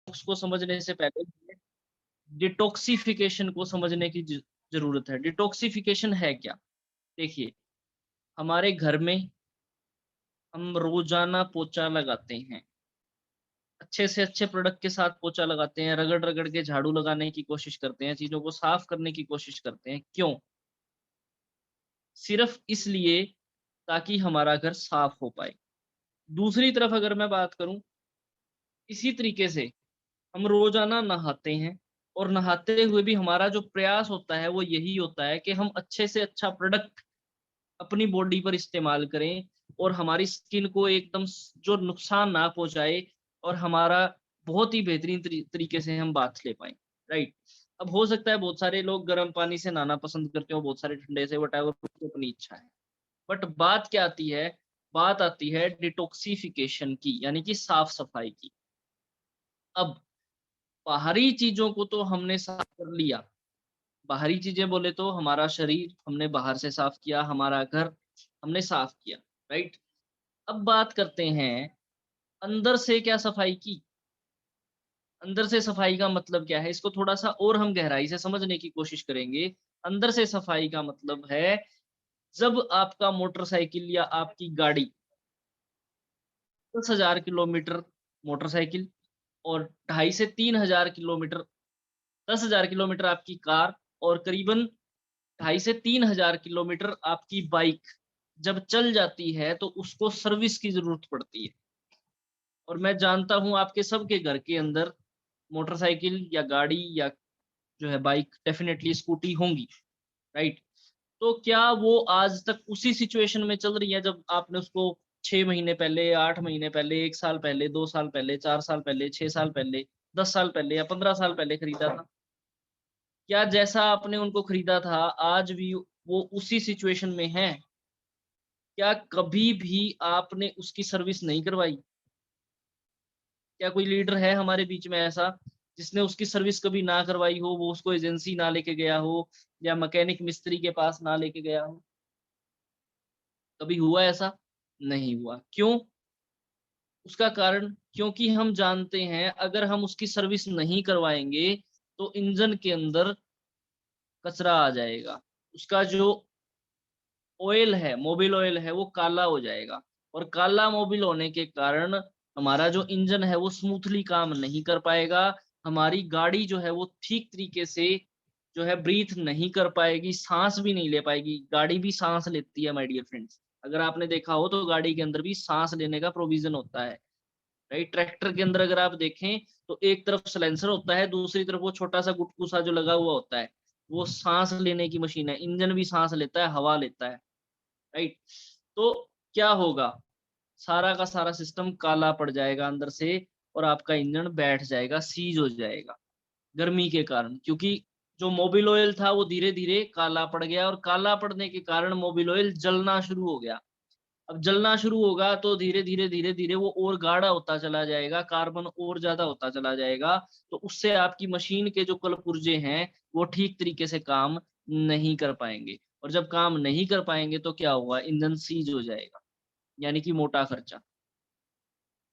को समझने से पहले डिटॉक्सिफिकेशन को समझने की जरूरत है। डिटॉक्सिफिकेशन है क्या? देखिए, हमारे घर में हम रोजाना पोछा लगाते हैं, अच्छे से अच्छे प्रोडक्ट के साथ पोछा लगाते हैं, रगड़ रगड़ के झाड़ू लगाने की कोशिश करते हैं, चीजों को साफ करने की कोशिश करते हैं। क्यों? सिर्फ इसलिए ताकि हमारा घर साफ हो पाए। दूसरी तरफ अगर मैं बात करूं, इसी तरीके से हम रोजाना नहाते हैं, और नहाते हुए भी हमारा जो प्रयास होता है वो यही होता है कि हम अच्छे से अच्छा प्रोडक्ट अपनी बॉडी पर इस्तेमाल करें, और हमारी स्किन को एकदम जो नुकसान ना पहुंचाए, और हमारा बहुत ही बेहतरीन तरीके से हम बाथ ले पाए। राइट? अब हो सकता है बहुत सारे लोग गर्म पानी से नहाना पसंद करते हो, बहुत सारे ठंडे से, वट एवर, अपनी इच्छा है। बट बात क्या आती है? बात आती है डिटॉक्सिफिकेशन की, यानी कि साफ सफाई की। अब बाहरी चीजों को तो हमने साफ कर लिया। बाहरी चीजें बोले तो हमारा शरीर हमने बाहर से साफ किया, हमारा घर हमने साफ किया। राइट? अब बात करते हैं अंदर से क्या सफाई की। अंदर से सफाई का मतलब क्या है, इसको थोड़ा सा और हम गहराई से समझने की कोशिश करेंगे। अंदर से सफाई का मतलब है, जब आपका मोटरसाइकिल या आपकी गाड़ी 10,000 किलोमीटर, मोटरसाइकिल, और 2,500 से 3,000 किलोमीटर, 10,000 किलोमीटर आपकी कार, और करीबन 2,500 से 3,000 किलोमीटर आपकी बाइक जब चल जाती है, तो उसको सर्विस की जरूरत पड़ती है। और मैं जानता हूं आपके सबके घर के अंदर मोटरसाइकिल या गाड़ी या जो है बाइक, डेफिनेटली स्कूटी होंगी। राइट? तो क्या वो आज तक उसी सिचुएशन में चल रही है जब आपने उसको 6 महीने पहले, 8 महीने पहले, 1 साल पहले, 2 साल पहले, 4 साल पहले, 6 साल पहले, 10 साल पहले या 15 साल पहले खरीदा था? क्या जैसा आपने उनको खरीदा था आज भी वो उसी सिचुएशन में है? क्या कभी भी आपने उसकी सर्विस नहीं करवाई? क्या कोई लीडर है हमारे बीच में ऐसा जिसने उसकी सर्विस कभी ना करवाई हो, वो उसको एजेंसी ना लेके गया हो, या मैकेनिक मिस्त्री के पास ना लेके गया हो? कभी हुआ ऐसा? नहीं हुआ। क्यों? उसका कारण, क्योंकि हम जानते हैं अगर हम उसकी सर्विस नहीं करवाएंगे तो इंजन के अंदर कचरा आ जाएगा। उसका जो ऑयल है, मोबिल ऑयल है, वो काला हो जाएगा, और काला मोबिल होने के कारण हमारा जो इंजन है वो स्मूथली काम नहीं कर पाएगा। हमारी गाड़ी जो है वो ठीक तरीके से जो है ब्रीथ नहीं कर पाएगी, सांस भी नहीं ले पाएगी। गाड़ी भी सांस लेती है माय डियर फ्रेंड्स, अगर आपने देखा हो तो गाड़ी के अंदर भी सांस लेने का प्रोविजन होता है। राइट? ट्रैक्टर के अंदर अगर आप देखें तो एक तरफ सलेंसर होता है, दूसरी तरफ वो छोटा सा गुटकू सा जो लगा हुआ होता है, वो सांस लेने की मशीन है। इंजन भी सांस लेता है, हवा लेता है। राइट? तो क्या होगा? सारा का सारा सिस्टम काला पड़ जाएगा अंदर से, और आपका इंजन बैठ जाएगा, सीज हो जाएगा गर्मी के कारण, क्योंकि जो मोबिल ऑयल था वो धीरे धीरे काला पड़ गया, और काला पड़ने के कारण मोबिल ऑयल जलना शुरू हो गया। अब जलना शुरू होगा तो धीरे धीरे धीरे धीरे वो और गाढ़ा होता चला जाएगा, कार्बन और ज्यादा होता चला जाएगा, तो उससे आपकी मशीन के जो कल पुर्जे हैं वो ठीक तरीके से काम नहीं कर पाएंगे, और जब काम नहीं कर पाएंगे तो क्या होगा? इंजन सीज हो जाएगा, यानी कि मोटा खर्चा।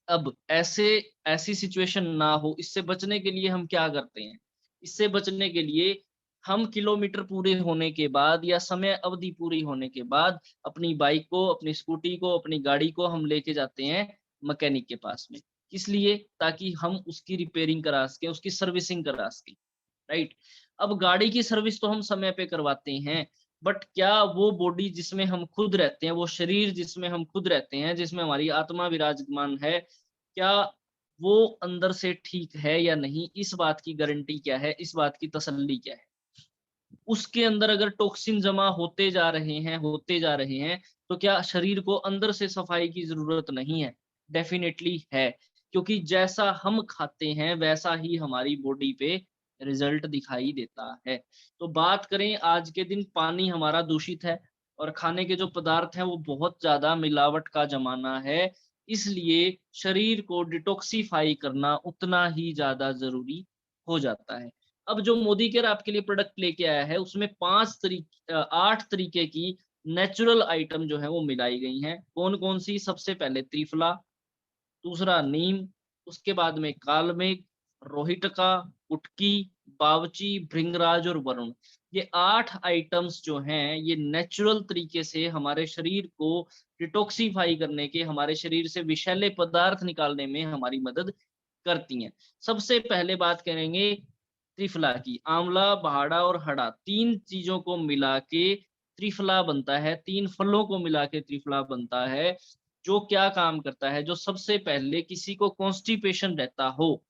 अब ऐसी सिचुएशन ना हो, इससे बचने के लिए हम क्या करते हैं? इससे बचने के लिए हम किलोमीटर पूरे होने के बाद या समय अवधि पूरी होने के बाद अपनी बाइक को, अपनी स्कूटी को, अपनी गाड़ी को हम लेके जाते हैं मैकेनिक के पास में। किस लिए? ताकि हम उसकी रिपेयरिंग करा सकें, उसकी सर्विसिंग करा सकें। राइट? अब गाड़ी की सर्विस तो हम समय पे करवाते हैं, बट क्या वो बॉडी जिसमें हम खुद रहते हैं, वो शरीर जिसमें हम खुद रहते हैं, जिसमें हमारी आत्मा विराजमान है, क्या वो अंदर से ठीक है या नहीं? इस बात की गारंटी क्या है? इस बात की तसल्ली क्या है? उसके अंदर अगर टॉक्सिन जमा होते जा रहे हैं, होते जा रहे हैं, तो क्या शरीर को अंदर से सफाई की जरूरत नहीं है? डेफिनेटली है, क्योंकि जैसा हम खाते हैं वैसा ही हमारी बॉडी पे रिजल्ट दिखाई देता है। तो बात करें, आज के दिन पानी हमारा दूषित है, और खाने के जो पदार्थ हैं वो बहुत ज्यादा मिलावट का जमाना है, इसलिए शरीर को डिटॉक्सिफाई करना उतना ही ज्यादा जरूरी हो जाता है। अब जो मोदी केयर आपके लिए प्रोडक्ट लेके आया है उसमें 8 तरीके की नेचुरल आइटम जो है वो मिलाई गई हैं। कौन-कौन सी? सबसे पहले त्रिफला, दूसरा नीम, उसके बाद में काल मेघ, रोहिटका, कुटकी, बावची, भृंगराज और वरुण, ये 8 आइटम्स जो हैं ये नेचुरल तरीके से हमारे शरीर को डिटॉक्सिफाई करने के, हमारे शरीर से विषैले पदार्थ निकालने में हमारी मदद करती हैं। सबसे पहले बात करेंगे त्रिफला की। आंवला, भाड़ा और हड़ा, 3 चीज़ों को मिला के त्रिफला बनता है, 3 फलों को मिला के त्रिफला बनता है, जो क्या काम करता है, जो सबसे पहले किसी को कॉन्स्टिपेशन रहता हो,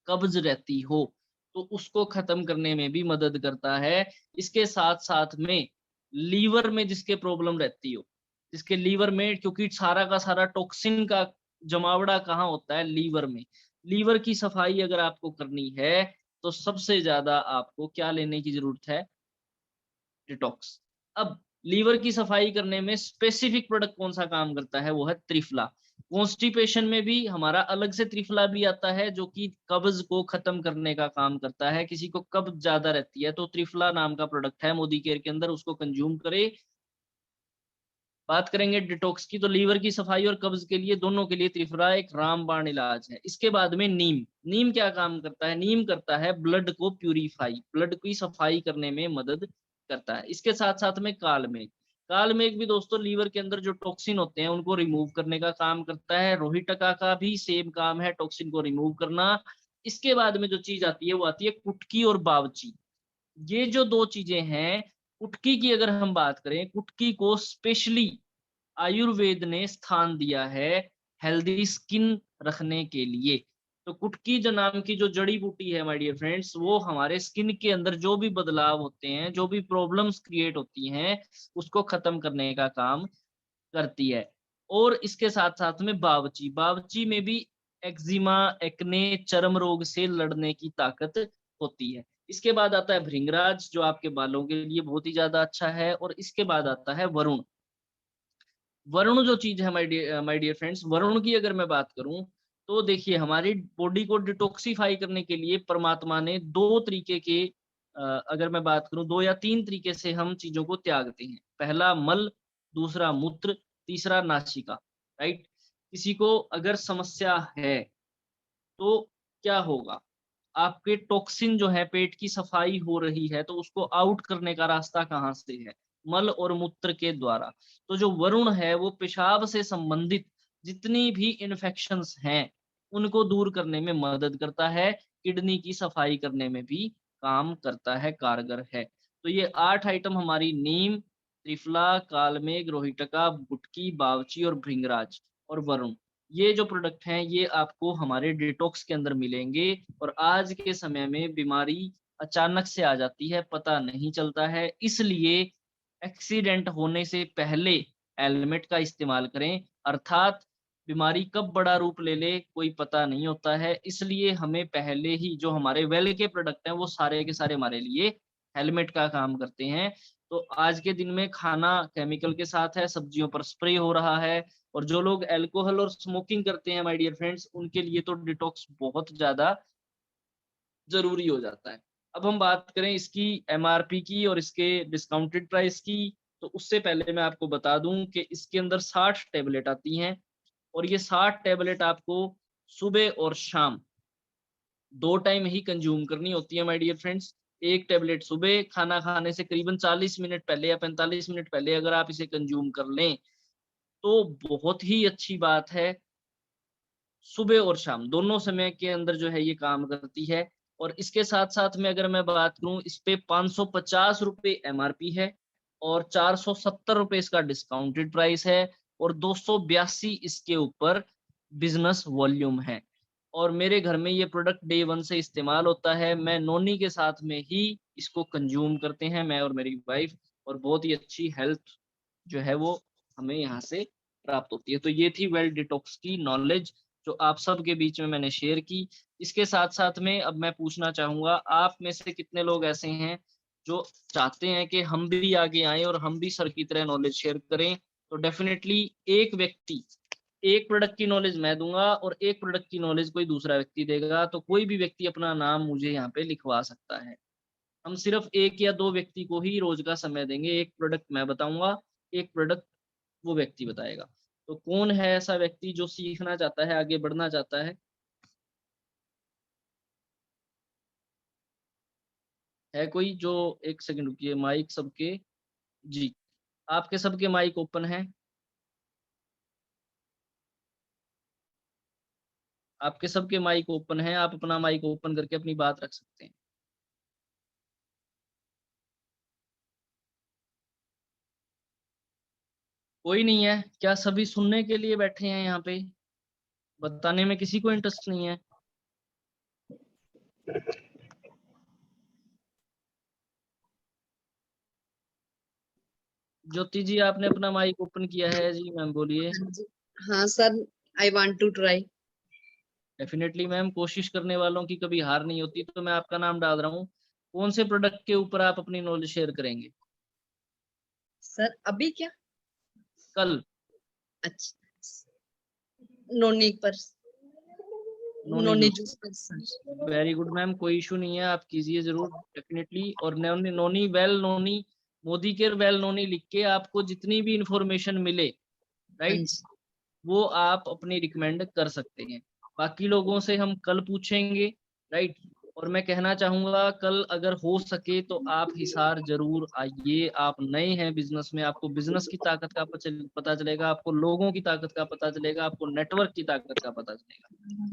कब्ज रहती हो, तो उसको खत्म करने में भी मदद करता है। इसके साथ-साथ में लीवर में जिसके प्रॉब्लम रहती हो, जिसके लीवर में, क्योंकि सारा का सारा टॉक्सिन का जमावड़ा कहाँ होता है? लीवर में। लीवर की सफाई अगर आपको करनी है, तो सबसे ज़्यादा आपको क्या लेने की ज़रूरत है? डिटॉक्स। अब लीवर की सफाई करने में स्पेसिफिक प्रोडक्ट कौन-सा काम करता है? वो है त्रिफला। कॉन्स्टिपेशन में भी हमारा अलग से त्रिफला भी आता है, जो कि कब्ज़ को खत्म करने का काम करता है। किसी को कब्ज़ ज़्यादा रहती है, तो त्रिफला नाम का प्रोडक्ट है मोदी केयर के अंदर, उसको कंज़्यूम करें। बात करेंगे डिटॉक्स की, तो लीवर की सफाई और कब्ज़ के लिए, दोनों के लिए त्रिफला एक रामबाण इलाज है। इसके बाद में नीम। नीम क्या काम करता है? नीम करता है ब्लड को प्यूरिफाई, ब्लड की सफाई करने में मदद करता है। इसके साथ-साथ में कालमेघ। कालमेघ भी दोस्तों लीवर के अंदर जो टॉक्सिन होते हैं, उनको रिमूव करने का काम करता है। रोहिटका का भी सेम काम है, टॉक्सिन को रिमूव करना। इसके बाद में जो चीज़ आती है, वो आती है कुटकी और बावची। ये जो 2 चीज़ें हैं, कुटकी की अगर हम बात करें, कुटकी को स्पेशली आयुर्वेद ने स्थान दिया है हेल्दी स्किन रखने के लिए। तो कुटकी जो नाम की जो जड़ी बूटी है माय डियर फ्रेंड्स, वो हमारे स्किन के अंदर जो भी बदलाव होते हैं, जो भी प्रॉब्लम्स क्रिएट होती हैं, उसको खत्म करने का काम करती है। और इसके साथ-साथ में बावची, बावची में भी एक्जिमा, एक्ने, चर्म रोग से लड़ने की ताकत होती है। इसके बाद आता है भृंगराज, जो आपके बालों के लिए बहुत ही ज़्यादा अच्छा है, और इसके बाद आता है वरुण। वरुण जो चीज़ है माय डियर फ्रेंड्स, वरुण की अगर मैं बात करूँ, तो देखिए हमारी बॉडी को डिटॉक्सिफाई करने के लिए परमात्मा ने 2 तरीके के, अगर मैं बात करूँ 2 या 3 तरीके से हम चीज़ों को त्यागते हैं। पहला मल, दूसरा मूत्र, तीसरा नासिका, राइट? किसी को अगर समस्या है, तो क्या होगा? आपके टॉक्सिन जो है, पेट की सफाई हो रही है, तो उसको आउट करने का रास्ता कहाँ से है? मल और मूत्र के द्वारा। तो जो वरुण है, वो पेशाब से संबंधित जितनी भी इन्फेक्शंस हैं, उनको दूर करने में मदद करता है, किडनी की सफाई करने में भी काम करता है, कारगर है। तो ये 8 आइटम हमारी नीम, त्रिफला, कालमेघ, रोहिटका, गुटकी, बावची और भृंगराज और वरुण, ये जो प्रोडक्ट हैं, ये आपको हमारे डिटॉक्स के अंदर मिलेंगे। और आज के समय में बीमारी अचानक से आ जाती है, पता नहीं चलता है। इसलिए एक्सीडेंट होने से पहले हेलमेट का इस्तेमाल करें, अर्थात बीमारी कब बड़ा रूप ले ले कोई पता नहीं होता है। इसलिए हमें पहले ही जो हमारे वेल के प्रोडक्ट हैं, वो सारे के सारे हमारे लिए हेलमेट का काम करते हैं। तो आज के दिन में खाना केमिकल के साथ है, सब्जियों पर स्प्रे हो रहा है, और जो लोग अल्कोहल और स्मोकिंग करते हैं माय डियर फ्रेंड्स, उनके लिए तो डिटॉक्स बहुत ज़्यादा ज़रूरी हो जाता है। अब हम बात करें इसकी एमआरपी की और इसके डिस्काउंटेड प्राइस की, तो उससे पहले मैं आपको बता दूँ कि इसके अंदर 60 टैबलेट आती हैं, और ये 60 टैबलेट आपको सुबह और शाम 2 टाइम ही कंज़्यूम करनी होती है माय डियर फ्रेंड्स। 1 टैबलेट सुबह खाना खाने से करीबन 40 मिनट पहले या 45 मिनट पहले अगर आप इसे कंज़्यूम कर लें, तो बहुत ही अच्छी बात है। सुबह और शाम दोनों समय के अंदर जो है ये काम करती है। और इसके साथ-साथ में अगर मैं बात करूँ, इस पे ₹550 एमआरपी है, और ₹470 इसका डिस्काउंटेड प्राइस है, और 282 इसके ऊपर बिज़नेस वॉल्यूम है। और मेरे घर में ये प्रोडक्ट डे 1 से इस्तेमाल होता है। मैं नोनी के साथ में ही इसको कंज़्यूम करते हैं, मैं और मेरी वाइफ़, और बहुत ही अच्छी हेल्थ जो है वो हमें यहाँ से प्राप्त होती है। तो ये थी वेल डिटॉक्स की नॉलेज, जो आप सबके बीच में मैंने शेयर की। इसके साथ-साथ में अब मैं पूछना चाहूँगा, आप में से कितने लोग ऐसे हैं जो चाहते हैं कि हम भी आगे आएँ और हम भी सर की तरह नॉलेज शेयर करें? तो डेफ़िनेटली एक व्यक्ति, एक प्रोडक्ट की नॉलेज मैं दूँगा और एक प्रोडक्ट की नॉलेज कोई दूसरा व्यक्ति देगा, तो कोई भी व्यक्ति अपना नाम मुझे यहाँ पे लिखवा सकता है। हम सिर्फ़ 1 या 2 व्यक्ति को ही रोज़ का समय देंगे, एक प्रोडक्ट मैं बताऊँगा, एक प्रोडक्ट वो व्यक्ति बताएगा। तो कौन है ऐसा व्यक्ति जो सीखना चाहता है, आगे बढ़ना चाहता है? है कोई जो, एक सेकंड रुकिए, माइक सबके, जी आपके सबके माइक ओपन है, आपके सबके माइक ओपन है, आप अपना माइक ओपन करके अपनी बात रख सकते हैं। कोई नहीं है क्या? सभी सुनने के लिए बैठे हैं यहाँ पे, बताने में किसी को इंटरेस्ट नहीं है? ज्योति जी आपने अपना माइक ओपन किया है, जी मैम बोलिए। हाँ जी। हाँ sir, I want to try. Definitely ma'am, कोशिश करने वालों की कभी हार नहीं होती। तो मैं आपका नाम डाल रहा हूँ, कौन से प्रोडक्ट के ऊपर आप अपनी नॉलेज शेयर करेंगे? सर अभी क्या? कल। अच्छा, नोनी पर, नोनी नोनी जूस। जूस पर सर। वेरी गुड मैम, कोई इशू नहीं है, आप कीजिए जरूर डेफिनेटली। और नोनी, नोनी वेल नोनी, मोदी केयर वेल नोनी लिख के आपको जितनी भी इंफॉर्मेशन मिले, हाँ राइट, जी। वो आप अपनी रिकमेंड कर सकते हैं। बाकी लोगों से हम कल पूछेंगे, राइट। और मैं कहना चाहूंगा कल अगर हो सके तो आप हिसार जरूर आइए। आप नए हैं बिजनेस में, आपको बिजनेस की ताकत का पता चलेगा, आपको लोगों की ताकत का पता चलेगा, आपको नेटवर्क की ताकत का पता चलेगा,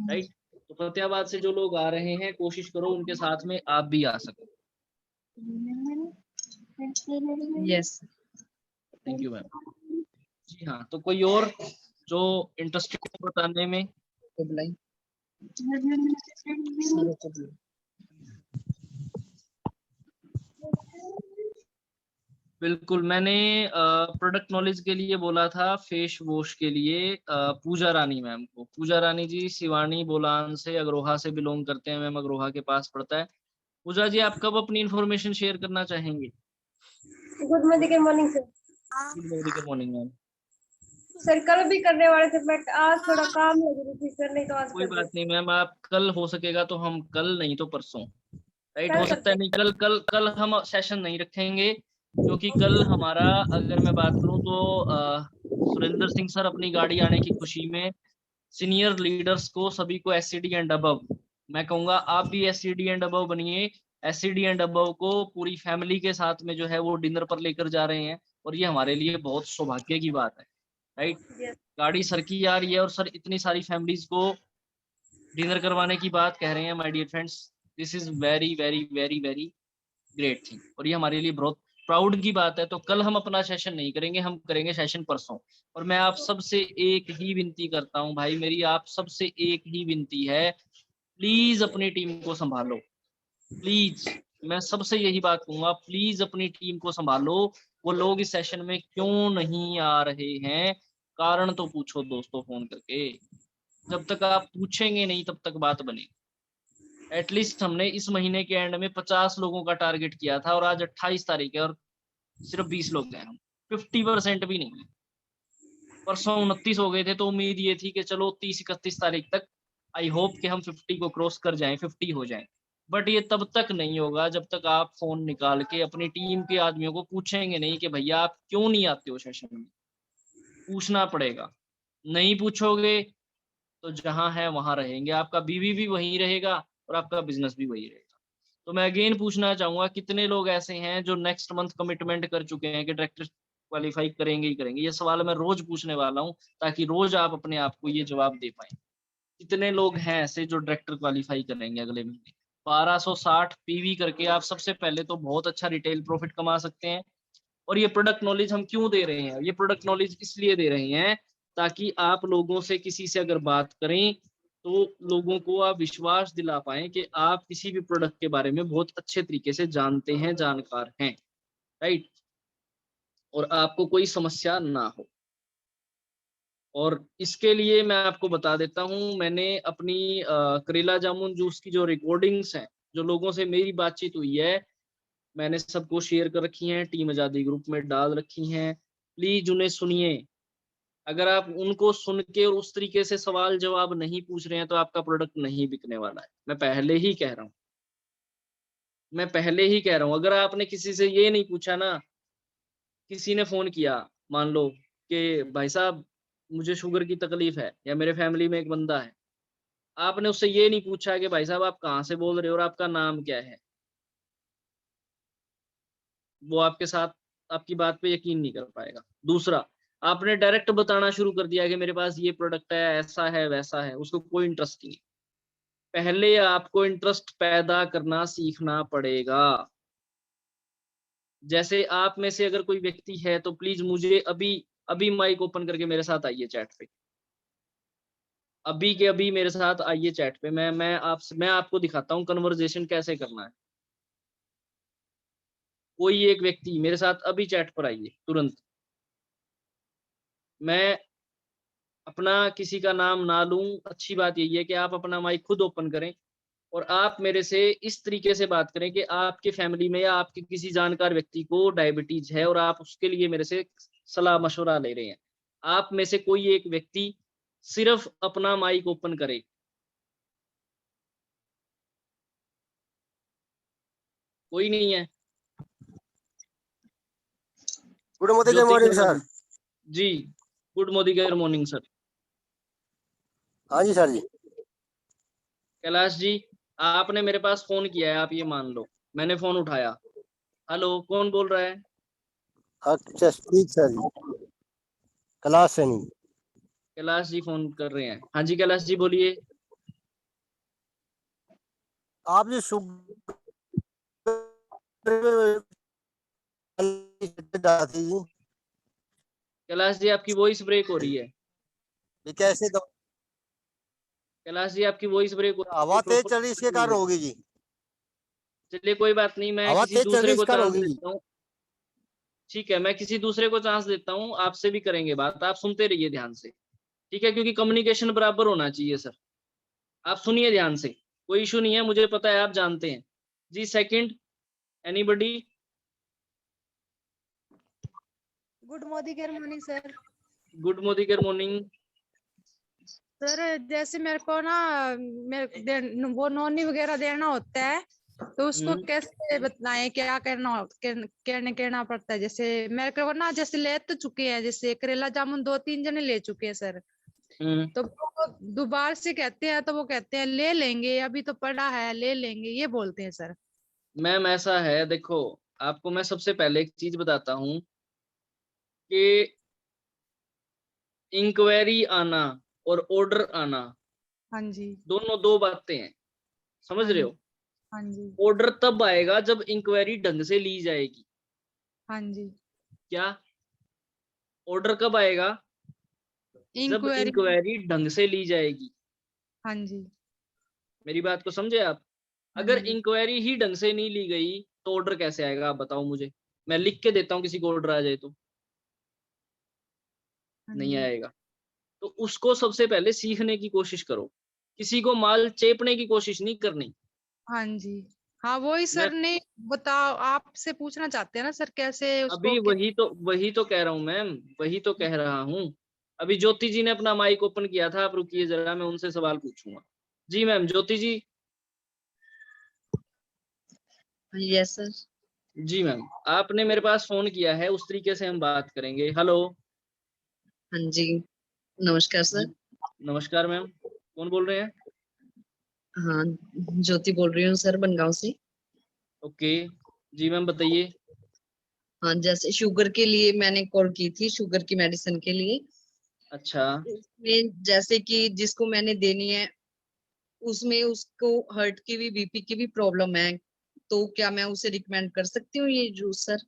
राइट। तो फतेहाबाद से जो लोग आ रहे हैं, कोशिश करो उनके साथ में आप भी आ सको। यस। Thank you ma'am. जी हाँ, तो कोई और जो इंटरेस्टेड है बताने में? तो बुलाई सर को बुलाई। बिल्कुल, मैंने प्रोडक्ट नॉलेज के लिए बोला था, फेस वॉश के लिए पूजा रानी मैम को। पूजा रानी जी शिवानी बोलान से, अग्रोहा से बिलोंग करते हैं मैम, अग्रोहा के पास पड़ता है। पूजा जी आप कब अपनी इंफॉर्मेशन शेयर करना चाहेंगे? Good morning sir. Good morning, good morning ma'am. Sir कल भी करने वाले थे बट आज थोड़ा काम लग रही थी सर, नहीं तो आज कोई कर बात देते। नहीं मैम, आप कल हो सकेगा तो हम कल, नहीं तो परसों, राइट। हो कल सकता करते है हैं। नहीं, कल कल कल हम सेशन नहीं रखेंगे, क्योंकि कल हमारा, अगर मैं बात करूं तो सुरेंद्र सिंह सर अपनी गाड़ी आने की खुशी में सीनियर लीडर्स को सभी को एससीडी एंड अबव, मैं कहूंगा आप भी एससीडी एंड अबव बनिए। एससीडी एंड अबव को पूरी फैमिली के साथ में जो है वो डिनर पर लेकर जा रहे हैं, और ये हमारे लिए बहुत सौभाग्य की बात है, राइट। Yes. गाड़ी सर की आ रही है और सर इतनी सारी फैमिलीज को डिनर करवाने की बात कह रहे हैं। My dear friends, this is very very very very great thing, और ये हमारे लिए बहुत प्राउड की बात है। तो कल हम अपना सेशन नहीं करेंगे, हम करेंगे सेशन परसों। और मैं आप सबसे एक ही विनती करता हूँ भाई, मेरी आप सबसे एक ही विनती है, प्लीज अपनी टीम को संभालो, प्लीज। मैं सबसे यही बात कहूंगा, प्लीज अपनी टीम को संभालो। वो लोग इस सेशन में क्यों नहीं आ रहे हैं, कारण तो पूछो दोस्तों फोन करके। जब तक आप पूछेंगे नहीं तब तक बात बनेगी। एटलीस्ट हमने इस महीने के एंड में 50 लोगों का टारगेट किया था, और आज 28 तारीख है और सिर्फ 20 लोग हैं हम, 50% भी नहीं। परसों 29 हो गए थे, तो उम्मीद ये थी कि चलो 30-31 तारीख तक आई होप कि हम 50 को क्रॉस कर जाएं, 50 हो जाएं। बट ये तब तक नहीं होगा जब तक आप फोन निकाल के अपनी टीम के आदमियों को पूछेंगे नहीं कि भैया आप क्यों नहीं आते हो सेशन में। पूछना पड़ेगा, नहीं पूछोगे तो जहां है वहां रहेंगे, आपका बीवी भी वहीं रहेगा और आपका बिजनेस भी वही रहेगा। तो मैं अगेन पूछना चाहूंगा, कितने लोग ऐसे हैं जो नेक्स्ट मंथ कमिटमेंट कर चुके हैं कि डायरेक्टर क्वालिफाई करेंगे ही करेंगे? ये सवाल मैं रोज पूछने वाला हूँ, ताकि रोज आप अपने आप को ये जवाब दे पाए। कितने लोग हैं ऐसे जो डायरेक्टर क्वालिफाई करेंगे अगले महीने? 1260 पीवी करके आप सबसे पहले तो बहुत अच्छा रिटेल प्रॉफिट कमा सकते हैं। और ये प्रोडक्ट नॉलेज हम क्यों दे रहे हैं? ये प्रोडक्ट नॉलेज इसलिए दे रहे हैं ताकि आप लोगों से किसी से अगर बात करें तो लोगों को आप विश्वास दिला पाएं कि आप किसी भी प्रोडक्ट के बारे में बहुत अच्छे तरीके से जानते हैं, जानकार हैं, राइट, और आपको कोई समस्या ना हो। और इसके लिए मैं आपको बता देता हूं, मैंने अपनी करेला जामुन जूस की जो रिकॉर्डिंग्स हैं, जो लोगों से मेरी बातचीत हुई है, मैंने सबको शेयर कर रखी हैं, टीम आजादी ग्रुप में डाल रखी हैं। प्लीज उन्हें सुनिए। अगर आप उनको सुन के और उस तरीके से सवाल जवाब नहीं पूछ रहे हैं तो आपका प्रोडक्ट नहीं बिकने वाला है। मैं पहले ही कह रहा हूँ, मैं पहले ही कह रहा हूँ। अगर आपने किसी से ये नहीं पूछा ना, किसी ने फोन किया मान लो कि भाई साहब मुझे शुगर की तकलीफ है, या मेरे फैमिली में एक बंदा है, आपने उससे ये नहीं पूछा कि भाई साहब आप कहाँ से बोल रहे हो और आपका नाम क्या है, वो आपके साथ आपकी बात पे यकीन नहीं कर पाएगा। दूसरा, आपने डायरेक्ट बताना शुरू कर दिया कि मेरे पास ये प्रोडक्ट है, ऐसा है, वैसा है, उसको कोई इंटरेस्ट नहीं है। पहले आपको इंटरेस्ट पैदा करना सीखना पड़ेगा। जैसे आप में से अगर कोई व्यक्ति है तो प्लीज मुझे अभी अभी माइक ओपन करके मेरे साथ आइए चैट पे। अभी के अभी मेरे साथ आइए चैट पे। मैं आपको दिखाता हूँ कन्वर्जेशन कैसे करना है। कोई एक व्यक्ति मेरे साथ अभी चैट पर आइए तुरंत। मैं अपना किसी का नाम ना लूं, अच्छी बात यही है कि आप अपना माइक खुद ओपन करें और आप मेरे से इस तरीके से बात करें कि आपके फैमिली में या आपके किसी जानकार व्यक्ति को डायबिटीज है और आप उसके लिए मेरे से सलाह मशवरा ले रहे हैं। आप में से कोई एक व्यक्ति सिर्फ अपना माइक ओपन करे। कोई नहीं है? गुड मॉर्निंग ज्योति मॉर्निंग कर्मा सर। जी, गुड मॉर्निंग सर। हाँ जी सर जी। कैलाश जी, आपने मेरे पास फोन किया है, आप ये मान लो। मैंने फोन उठाया। हेलो, कौन बोल रहा है? अच्छा ठीक सर जी, क्लास से नहीं। कैलाश जी फोन कर रहे हैं। हाँ जी कैलाश जी बोलिए। आप जो शुगर थी जी, कैलाश जी आपकी वॉइस ब्रेक हो रही है। ये कैसे दो कैलाश जी आपकी वॉइस ब्रेक हो रही हवा है, तेज प्रॉपर चल रही इसके कारण होगी जी। चलिए कोई बात नहीं, मैं हवा किसी तेज चल रही दूसरे इस को कारण चांस होगी जी। देता हूँ। ठीक है, मैं किसी दूसरे को चांस देता हूँ, आपसे भी करेंगे बात, आप सुनते रहिए ध्यान से। ठीक है, क्योंकि कम्युनिकेशन बराबर होना चाहिए सर। आप सुनिए ध्यान से, कोई इशू नहीं है, मुझे पता है, आप जानते हैं। जी second, anybody? Good morning sir. Good morning. Sir जैसे मेरे को ना वो नोनी वगैरह देना होता है, तो उसको कैसे बताएं, क्या कहना पड़ता है? जैसे मेरे को ना, जैसे ले तो चुके हैं, जैसे करेला जामुन 2-3 जने ले चुके हैं सर। तो वो दोबारा से कहते हैं, तो वो कहते हैं ले लेंगे, अभी तो पड़ा है, ले लेंगे, ये बोलते हैं सर। मैम ऐसा है, देखो, आपको मैं सबसे पहले एक चीज बताता हूँ कि इंक्वायरी आना और ऑर्डर आना हाँ जी। दोनों दो बातें हैं, समझ हाँ रहे जी। हो? हाँ जी। ऑर्डर तब आएगा जब इंक्वायरी ढंग से ली जाएगी। हाँ जी। क्या? ऑर्डर कब आएगा? जब इंक्वायरी। इंक्वायरी ढंग से ली जाएगी। हाँ जी। मेरी बात को समझे आप? हाँ अगर जी। इंक्वायरी ही ढंग से नहीं ली गई तो ऑर्डर कैसे आएगा, आप बताओ मुझे। मैं लिख के देता हूँ, किसी को ऑर्डर आ जाए तो हाँ नहीं जी। आएगा। तो उसको सबसे पहले सीखने की कोशिश करो, किसी को माल चेपने की कोशिश नहीं करनी। हाँ जी। हाँ वही मैं सर ने, बताओ, आपसे पूछना चाहते हैं ना सर, कैसे उसको अभी वही तो कह रहा हूँ मैम, वही तो कह रहा हूँ। अभी ज्योति जी ने अपना माइक ओपन किया था, आप रुकिए जरा, मैं उनसे सवाल पूछूंगा। जी ma'am, Jyoti ji. Yes sir. जी मैम, आपने मेरे पास फोन किया है, उस तरीके से हम बात करेंगे। हेलो। हाँ जी, नमस्कार जी, सर। नमस्कार मैम, कौन बोल रहे हैं? हाँ, ज्योति बोल रही हूँ सर, बनगांव से। ओके, जी मैम बताइए। हाँ, जैसे शुगर के लिए मैंने कॉल की थी, शुगर की मेडिसिन के लिए। अच्छा, उसमें जैसे कि जिसको मैंने देनी है, उसमें उसको हार्ट की भी, बीपी की भी प्रॉब्लम है, तो क्या मैं उसे रिकमेंड कर सकती हूँ ये जूस सर?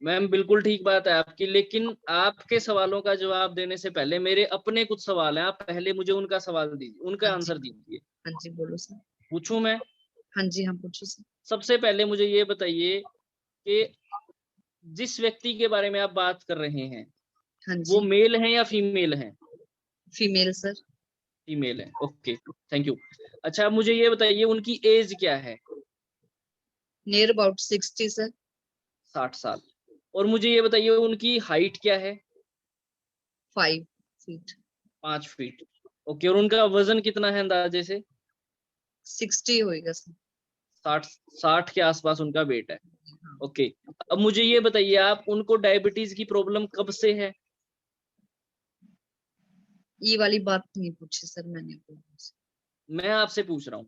मैम बिल्कुल ठीक बात है आपकी, लेकिन आपके सवालों का जवाब देने से पहले मेरे अपने कुछ सवाल हैं, आप पहले मुझे उनका सवाल दीजिए, उनका हाँ जी। आंसर दीजिए। हाँ जी, बोलो सर। पूछूं मैं? हाँ जी, हाँ पूछो सर। सबसे पहले मुझे ये बताइए कि जिस व्यक्ति के बारे में आप बात कर रहे हैं हाँ वो जी, मेल है या फीमेल है? Female sir. फीमेल है, ओके, थैंक यू। अच्छा, मुझे ये बताइए उनकी एज क्या है? Near about 60 sir. 60 साल। और मुझे ये बताइए उनकी हाइट क्या है? 5 फीट। 5 फीट। ओके, और उनका वजन कितना है अंदाजे से? 60 होएगा सर। 60 के आसपास उनका वेट है। हाँ। ओके, अब मुझे ये बताइए आप, उनको डायबिटीज की प्रॉब्लम कब से है? ये वाली बात नहीं पूछी सर मैंने आपको। मैं आपसे पूछ रहा हूँ।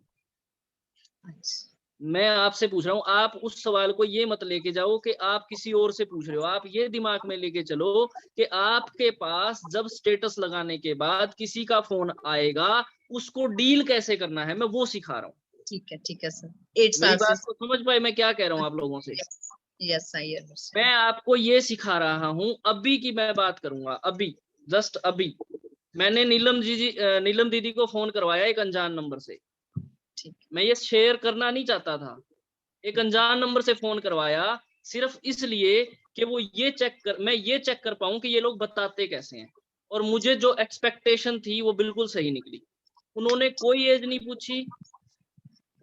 अच्छा, मैं आपसे पूछ रहा हूँ, आप उस सवाल को ये मत लेके जाओ कि आप किसी और से पूछ रहे हो। आप ये दिमाग में लेके चलो कि आपके पास जब स्टेटस लगाने के बाद किसी का फोन आएगा, उसको डील कैसे करना है, मैं वो सिखा रहा हूँ। ठीक है सर। 8 मेरी साल बात से। को समझ पाए मैं क्या कह रहा हूँ आप लोगों से? यस आई मैं अंडरस्टैंड। आपको ये सिखा रहा हूँ, अभी की मैं बात करूंगा, अभी जस्ट अभी मैंने नीलम दीदी को फोन करवाया एक अनजान नंबर से। ठीक। मैं ये शेयर करना नहीं चाहता था। एक अनजान नंबर से फोन करवाया सिर्फ इसलिए कि मैं ये चेक कर पाऊं कि ये लोग बताते कैसे हैं। और मुझे जो एक्सपेक्टेशन थी वो बिल्कुल सही निकली। उन्होंने कोई एज नहीं पूछी,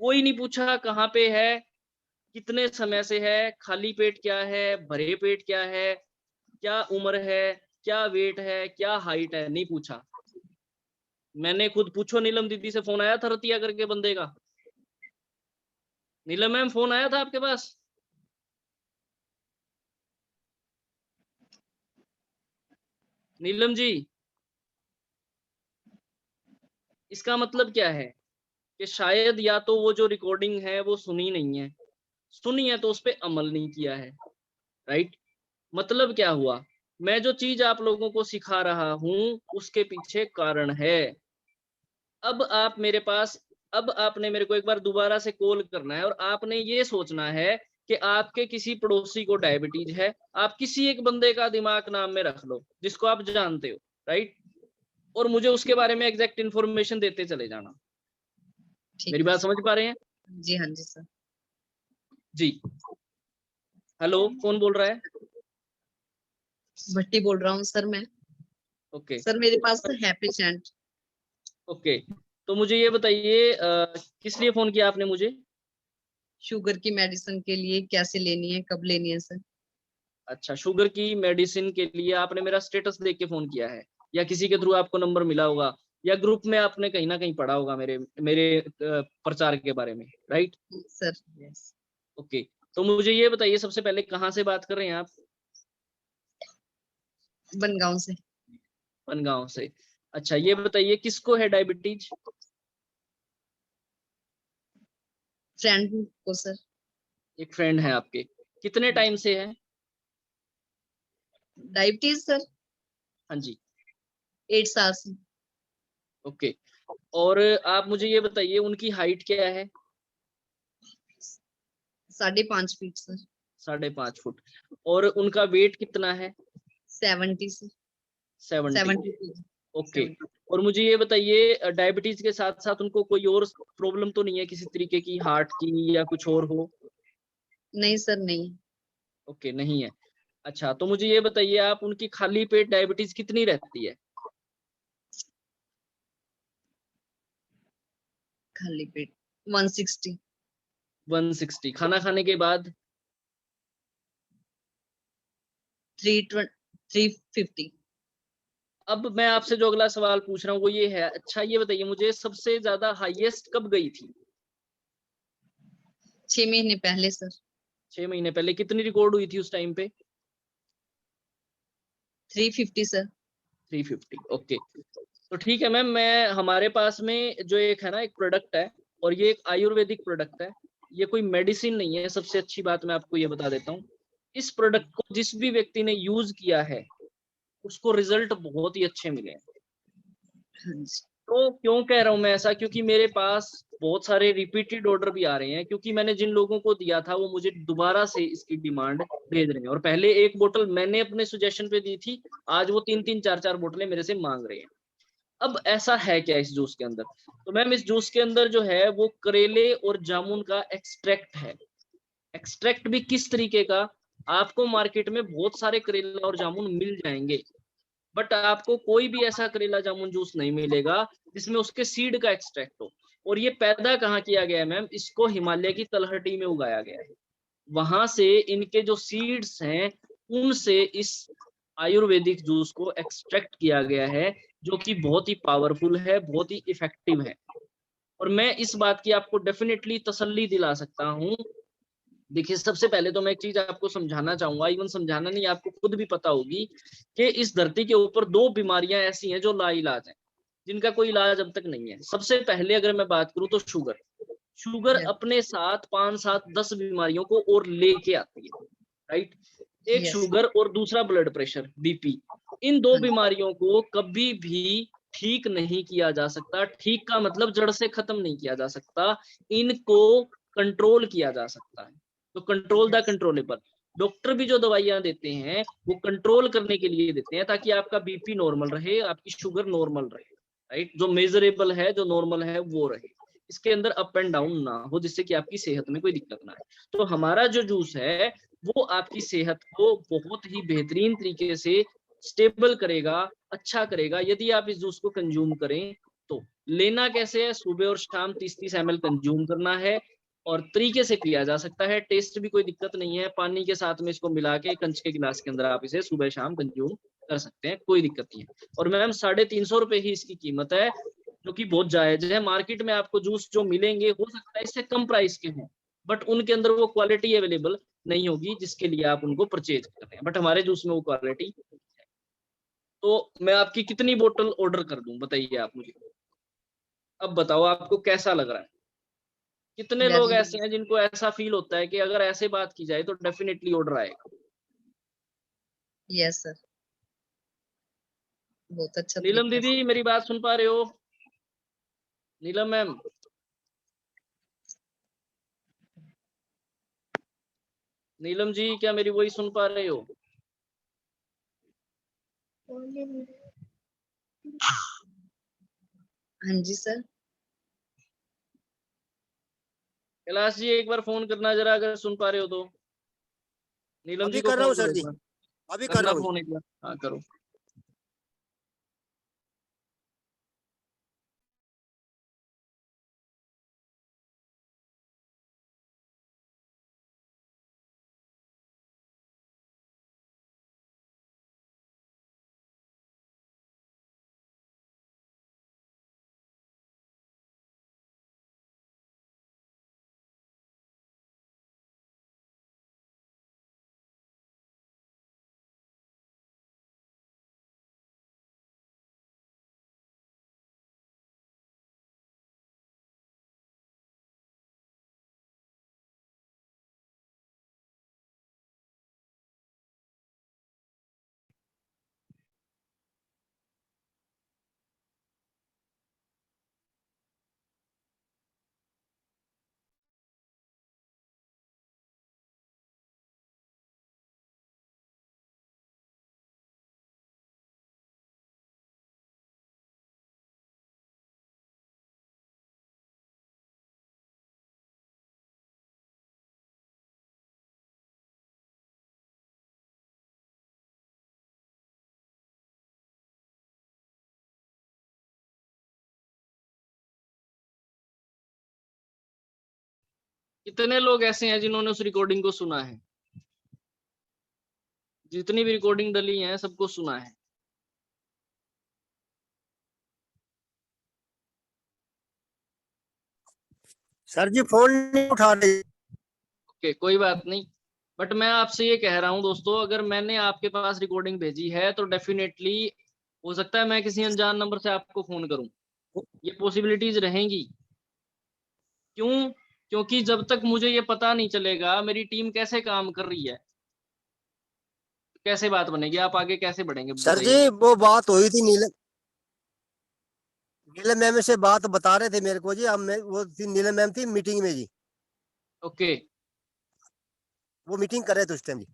कोई नहीं पूछा कहाँ पे है, कितने समय से है, खाली पेट क्या है, भरे पेट क्या है, क्या उम्र है, क्या वेट है, क्या हाइट है, नहीं पूछा। मैंने खुद, पूछो नीलम दीदी से फोन आया था रतिया करके बंदे का? नीलम मैम फोन आया था आपके पास? नीलम जी, इसका मतलब क्या है कि शायद या तो वो जो रिकॉर्डिंग है वो सुनी नहीं है, सुनी है तो उस पर अमल नहीं किया है। राइट? मतलब क्या हुआ, मैं जो चीज आप लोगों को सिखा रहा हूं उसके पीछे कारण है। अब आप मेरे पास, अब आपने मेरे को एक बार दोबारा से कॉल करना है और आपने ये सोचना है कि आपके किसी पड़ोसी को डायबिटीज है। आप किसी एक बंदे का दिमाग नाम में रख लो जिसको आप जानते हो, राइट? और मुझे उसके बारे में एग्जैक्ट इन्फॉर्मेशन देते चले जाना। ठीक मेरी है बात समझ पा रहे हैं? जी। हाँ जी सर। जी। हेलो, कौन बोल रहा है? भट्टी बोल रहा हूँ सर मैं। ओके। सर मेरे पास तो है पेशेंट। ओके, तो मुझे ये बताइए किस लिए फोन किया आपने मुझे? शुगर की मेडिसिन के लिए, कैसे लेनी है, कब लेनी है सर? अच्छा, शुगर की मेडिसिन के लिए आपने मेरा स्टेटस देख के फोन किया है, या किसी के थ्रू आपको नंबर मिला होगा, या ग्रुप में आपने कहीं ना कहीं पढ़ा होगा मेरे मेरे प्रचार के बारे में, राइट? Sir yes. ओके, तो मुझे ये बताइए सबसे पहले कहाँ से बात कर रहे हैं आप? बनगांव से। बनगांव से। अच्छा, ये बताइए किसको है डायबिटीज? फ्रेंड को सर। एक फ्रेंड है आपके, कितने टाइम से है? डायबिटीज सर हाँ जी। 8 साल से। ओके, और आप मुझे ये बताइए उनकी हाइट क्या है? 5.5 फीट सर। 5.5 फुट। और उनका वेट कितना है? 70 से 70। 72। ओके, और मुझे ये बताइए डायबिटीज के साथ साथ उनको कोई और प्रॉब्लम तो नहीं है किसी तरीके की, हार्ट की या कुछ और हो? नहीं सर नहीं। ओके, नहीं है। अच्छा, तो मुझे ये बताइए आप, उनकी खाली पेट डायबिटीज कितनी रहती है? खाली पेट 160। 160। खाना खाने के बाद? 350। अब मैं आपसे जो अगला सवाल पूछ रहा हूँ वो ये है, अच्छा ये बताइए मुझे सबसे ज्यादा हाईएस्ट कब गई थी? 6 महीने पहले सर। 6 महीने पहले। कितनी रिकॉर्ड हुई थी उस टाइम पे? 350 सर। 350। ओके, तो ठीक है मैम, मैं हमारे पास में जो एक है ना, एक प्रोडक्ट है, और ये एक आयुर्वेदिक प्रोडक्ट है, ये कोई मेडिसिन नहीं है। सबसे अच्छी बात मैं आपको ये बता देता हूँ, इस प्रोडक्ट को जिस भी व्यक्ति ने यूज किया है उसको रिजल्ट बहुत ही अच्छे मिले हैं। हाँ जी। तो क्यों कह रहा हूँ मैं ऐसा, क्योंकि मेरे पास बहुत सारे रिपीटेड ऑर्डर भी आ रहे हैं, क्योंकि मैंने जिन लोगों को दिया था वो मुझे दोबारा से इसकी डिमांड भेज रहे हैं। और पहले एक बोतल मैंने अपने सुजेशन पे दी थी, आज वो 3-3 4-4 बोतलें मेरे से मांग रहे हैं। अब ऐसा है क्या इस जूस के अंदर? तो मैम इस जूस के अंदर जो है वो करेले और जामुन का एक्सट्रैक्ट है। एक्सट्रैक्ट भी किस तरीके का? आपको मार्केट में बहुत सारे करेला और जामुन मिल जाएंगे, बट आपको कोई भी ऐसा करेला जामुन जूस नहीं मिलेगा जिसमें उसके सीड का एक्सट्रैक्ट हो। और ये पैदा कहाँ किया गया है मैम? इसको हिमालय की तलहटी में उगाया गया है। वहां से इनके जो सीड्स हैं उनसे इस आयुर्वेदिक जूस को एक्सट्रैक्ट किया गया है, जो कि बहुत ही पावरफुल है, बहुत ही इफेक्टिव है। और मैं इस बात की आपको डेफिनेटली तसल्ली दिला सकता हूँ। देखिए, सबसे पहले तो मैं एक चीज आपको समझाना चाहूंगा, इवन समझाना नहीं, आपको खुद भी पता होगी कि इस धरती के ऊपर 2 बीमारियां ऐसी हैं जो लाइलाज हैं, जिनका कोई इलाज अब तक नहीं है। सबसे पहले अगर मैं बात करूं तो शुगर। Sugar Yes. अपने साथ 5, 7, 10 बीमारियों को और लेके आती है, राइट। एक Yes. शुगर और दूसरा ब्लड प्रेशर, बीपी, इन दो हाँ जी। बीमारियों को कभी भी ठीक नहीं किया जा सकता। ठीक का मतलब जड़ से खत्म नहीं किया जा सकता, इनको कंट्रोल किया जा सकता है। तो control the Yes. Controllable. Doctor भी जो दवाइयां देते हैं वो कंट्रोल करने के लिए देते हैं, ताकि आपका बीपी नॉर्मल रहे, आपकी शुगर नॉर्मल रहे, राइट। जो मेजरेबल है, जो नॉर्मल है वो रहे, इसके अंदर अप एंड डाउन ना हो, जिससे कि आपकी सेहत में कोई दिक्कत ना आए। तो हमारा जो जूस है वो आपकी सेहत को बहुत ही बेहतरीन तरीके से स्टेबल करेगा, अच्छा करेगा, यदि आप इस जूस को कंज्यूम करें तो। लेना कैसे है? सुबह और शाम 30-30 ml कंज्यूम करना है, और तरीके से पिया जा सकता है, टेस्ट भी कोई दिक्कत नहीं है। पानी के साथ में इसको मिला के कंच के गिलास के अंदर आप इसे सुबह शाम कंज्यूम कर सकते हैं, कोई दिक्कत नहीं है। और मैम 350 रुपए ही इसकी कीमत है, जो कि बहुत जायज है। मार्केट में आपको जूस जो मिलेंगे हो सकता है इससे कम प्राइस के हों, बट उनके अंदर वो क्वालिटी अवेलेबल नहीं होगी जिसके लिए आप उनको परचेज कर रहे हैं, बट हमारे जूस में वो क्वालिटी है। तो मैं आपकी कितनी बोतल ऑर्डर कर दूं, बताइए आप मुझे। अब बताओ आपको कैसा लग रहा है? कितने लोग Very ऐसे हैं जिनको ऐसा फील होता है कि अगर ऐसे बात की जाए तो डेफिनेटली ऑर्डर आएगा? yes sir. बहुत अच्छा नीलम तरीका दीदी, मेरी बात सुन पा रहे हो? नीलम मैम, नीलम जी, क्या मेरी वॉइस सुन पा रहे हो? हाँ जी सर। कैलाश जी, एक बार फोन करना जरा, अगर सुन पा रहे हो तो। नीलम अभी जी को कर रहा हूँ फोन सर करो एक जी, बार, अभी कर करना रहा हूँ। फोन एक बार, हाँ करो। कितने लोग ऐसे हैं जिन्होंने उस रिकॉर्डिंग को सुना है? जितनी भी रिकॉर्डिंग डली है सबको सुना है? सर जी फोन नहीं उठा रहे। ओके, कोई बात नहीं, बट मैं आपसे ये कह रहा हूँ दोस्तों, अगर मैंने आपके पास रिकॉर्डिंग भेजी है तो डेफिनेटली हो सकता है मैं किसी अनजान नंबर से आपको फोन करूं, ये पॉसिबिलिटीज रहेंगी। क्यों? क्योंकि जब तक मुझे ये पता नहीं चलेगा मेरी टीम कैसे काम कर रही है, कैसे बात बनेगी, आप आगे कैसे बढ़ेंगे, सर बताइए जी मुझे। वो बात हुई थी, नीलम नीलम मैम से बात बता रहे थे मेरे को जी। अब मैं वो थी, नीलम मैम थी मीटिंग में जी, ओके, वो मीटिंग कर रहे थे उस टाइम जी।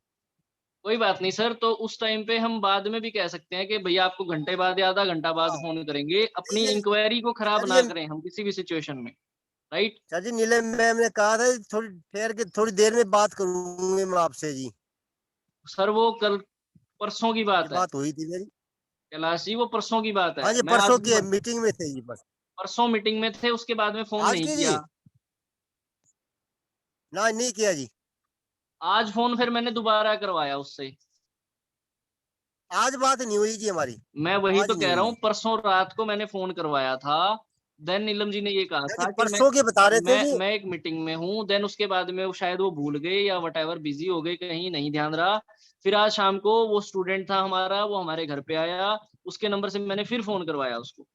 कोई बात नहीं सर, तो उस टाइम पे हम बाद में भी कह सकते हैं कि भैया आपको घंटे बाद या आधा घंटा बाद हाँ। फोन करेंगे, अपनी ये इंक्वायरी को खराब सर ना ये करें हम किसी भी सिचुएशन में, राइट। सर जी नीलम मैम ने कहा था थोड़ी ठहर के थोड़ी देर में बात करूंगी मैं आपसे जी। सर वो कल परसों की ये बात है बात हुई थी मेरी। कैलाश जी, वो परसों की बात हाँ है। जी मैं आज परसों भी की मीटिंग में थे जी बस। परसों मीटिंग में थे, उसके बाद में फोन आज नहीं की जी? किया। ना नहीं किया जी। आज फोन फिर मैंने दोबारा करवाया उससे। आज बात नहीं हुई जी हमारी। मैं वही आज तो नहीं कह हुई रहा हूँ, जी। परसों रात को मैंने फोन करवाया था। देन नीलम जी ने ये कहा सर जी था कि परसों के बता रहे थे जी। मैं एक मीटिंग में हूँ। देन उसके बाद में वो शायद वो भूल गए या वट बिजी हो गए, कहीं नहीं ध्यान रहा। फिर आज शाम को वो स्टूडेंट था हमारा, वो हमारे घर पे आया, उसके नंबर से मैंने फिर फोन करवाया उसको।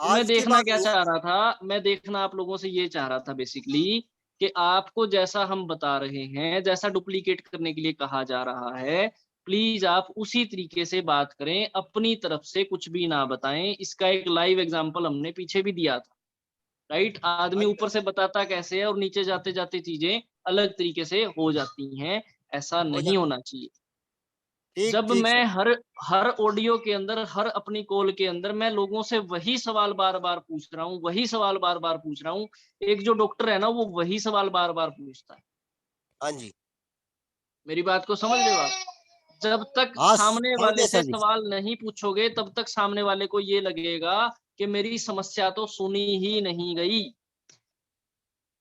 तो मैं आज के देखना बाद क्या चाह रहा था, मैं देखना आप लोगों से ये चाह रहा था बेसिकली कि आपको जैसा हम बता रहे हैं, जैसा डुप्लीकेट करने के लिए कहा जा रहा है, प्लीज आप उसी तरीके से बात करें, अपनी तरफ से कुछ भी ना बताएं। इसका एक लाइव एग्जांपल हमने पीछे भी दिया था, राइट। आदमी ऊपर से बताता कैसे है और नीचे जाते जाते चीजें अलग तरीके से हो जाती हैं, ऐसा हो नहीं जाता। होना चाहिए। ठीक जब ठीक मैं सर। हर हर ऑडियो के अंदर, हर अपनी कॉल के अंदर मैं लोगों से वही सवाल बार बार पूछ रहा हूँ, वही सवाल बार बार पूछ रहा हूँ, एक जो डॉक्टर है ना वो वही सवाल बार बार पूछता है। हाँ जी। मेरी बात को समझ रहे हो आप? जब तक हाँ सामने समझ वाले गए से सर जी। सवाल नहीं पूछोगे तब तक सामने वाले को ये लगेगा कि मेरी समस्या तो सुनी ही नहीं गई।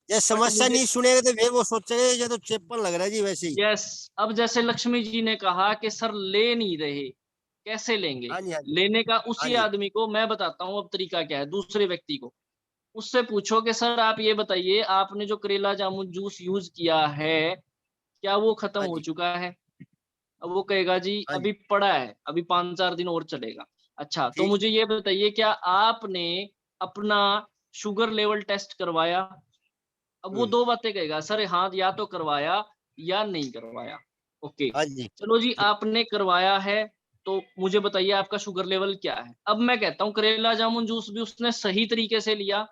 ये बट समस्या मुझे नहीं सुनेगा तो फिर वो सोचेगा ये तो चेपन लग रहा है जी वैसे ही। यस, अब जैसे लक्ष्मी जी ने कहा कि सर ले नहीं रहे, कैसे लेंगे? हाँ जी, हाँ जी। लेने का हाँ उसी जी। आदमी को मैं बताता हूँ अब तरीका क्या है, दूसरे व्यक्ति को उससे पूछो कि सर आप ये बताइए, आपने जो करेला जामुन जूस यूज किया है, क्या वो खत्म हाँ हो जी। चुका है? अब वो कहेगा जी हाँ जी। अभी पड़ा है, अभी 5-4 दिन और चलेगा। अच्छा, तो ठीक। मुझे ये बताइए क्या आपने अपना शुगर लेवल टेस्ट करवाया? अब वो हम्म। 2 बातें कहेगा, सर हाँ, या तो करवाया या नहीं करवाया। ओके, हाँ जी। चलो जी ठीक। आपने करवाया है, तो मुझे बताइए आपका शुगर लेवल क्या है? अब मैं कहता हूँ करेला जामुन जूस भी उसने सही तरीके से लिया,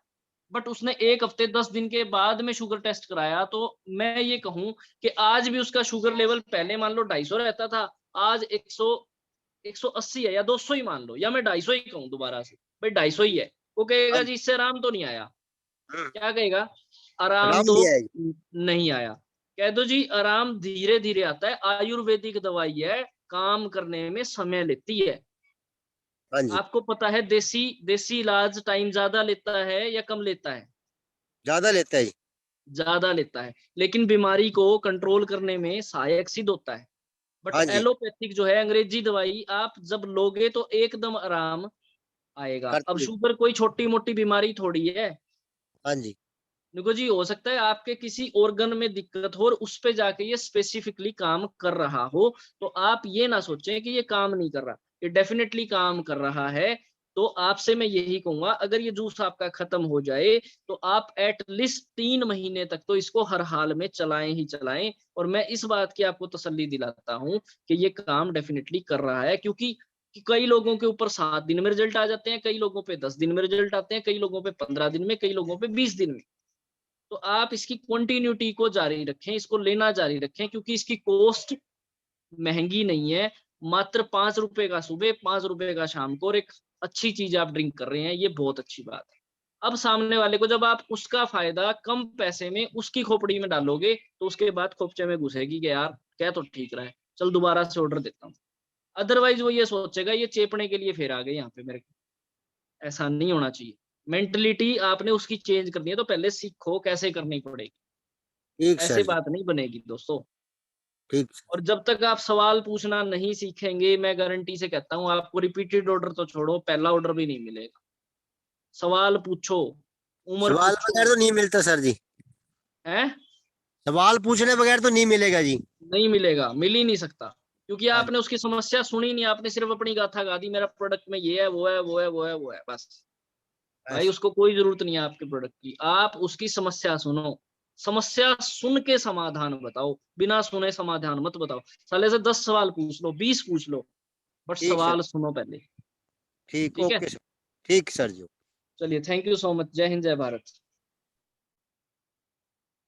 बट उसने 1 हफ्ते 10 दिन के बाद में शुगर टेस्ट कराया, तो मैं ये कहूँ कि आज भी उसका शुगर लेवल पहले मान लो 250 रहता था, आज 180 है या 200 ही मान लो, या मैं 250 ही कहूँ दोबारा से, भाई 250 ही है। वो हाँ कहेगा जी। जी इससे आराम तो नहीं आया। हम्म। क्या कहेगा? आराम आराम तो नहीं आएगी। नहीं आया। कह दो जी आराम धीरे धीरे आता है, आयुर्वेदिक दवाई है, काम करने में समय लेती है। हाँ जी। आपको पता है देसी देसी इलाज टाइम ज्यादा लेता है या कम लेता है? ज्यादा लेता है जी। ज्यादा लेता है, लेकिन बीमारी को कंट्रोल करने में सहायक सिद्ध होता है। बट हाँ जी। एलोपैथिक जो है, अंग्रेजी दवाई, आप जब लोगे तो एकदम आराम आएगा। अब करती है। शुगर कोई छोटी मोटी बीमारी थोड़ी है। हाँ जी। देखो जी, हो सकता है आपके किसी ऑर्गन में दिक्कत हो और उस पे जाके ये स्पेसिफिकली काम कर रहा हो, तो आप ये ना सोचें कि ये काम नहीं कर रहा, ये डेफिनेटली काम कर रहा है। तो आपसे मैं यही कहूंगा, अगर ये जूस आपका खत्म हो जाए तो आप एटलीस्ट 3 महीने तक तो इसको हर हाल में चलाएं ही चलाएं। और मैं इस बात की आपको तसल्ली दिलाता हूं कि ये काम डेफिनेटली कर रहा है, क्योंकि कि कई लोगों के ऊपर 7 दिन में रिजल्ट आ जाते हैं, कई लोगों पे 10 दिन में रिजल्ट आते हैं, कई लोगों पे 15 दिन में, कई लोगों पे 20 दिन में। तो आप इसकी कंटिन्यूटी को जारी रखें, इसको लेना जारी रखें, क्योंकि इसकी कॉस्ट महंगी नहीं है। मात्र 5 रुपए का सुबह, 5 रुपए का शाम को, और एक अच्छी चीज आप ड्रिंक कर रहे हैं, ये बहुत अच्छी बात है। अब सामने वाले को जब आप उसका फायदा कम पैसे में उसकी खोपड़ी में डालोगे, तो उसके बाद खोपचे में घुसेगी कि यार क्या तो ठीक रहा है, चल दोबारा से ऑर्डर देता हूँ। अदरवाइज वो ये सोचेगा ये चेपने के लिए फिर आ गए यहाँ पे मेरे को। ऐसा नहीं होना चाहिए। मेंटलिटी आपने उसकी चेंज करनी है, तो पहले सीखो कैसे करनी पड़ेगी। ठीक ऐसे सर जी। बात नहीं बनेगी दोस्तों। ठीक। और जब तक आप सवाल पूछना नहीं सीखेंगे, मैं गारंटी से कहता हूँ आपको रिपीटेड ऑर्डर तो छोड़ो, पहला ऑर्डर भी नहीं मिलेगा। सवाल पूछो, उम्र सवाल बगैर पूछो। तो नहीं मिलता सर जी। है? सवाल पूछने बगैर तो नहीं मिलेगा जी। नहीं मिलेगा, मिल ही नहीं सकता, क्योंकि हाँ जी। आपने उसकी समस्या सुनी नहीं, आपने सिर्फ अपनी गाथा गा दी, मेरा प्रोडक्ट में ये है, वो है, वो है, वो है, वो है, बस। भाई बस। उसको कोई जरूरत नहीं है आपके प्रोडक्ट की, आप उसकी समस्या सुनो। समस्या सुन के समाधान बताओ, बिना सुने समाधान मत बताओ। साले से 10 सवाल पूछ लो, 20 पूछ लो, बट ठीक सर। सवाल सुनो पहले। ठीक ठीक है, ओके सर। ठीक सर जी। चलिए, थैंक यू सो मच। जय हिंद, जय भारत।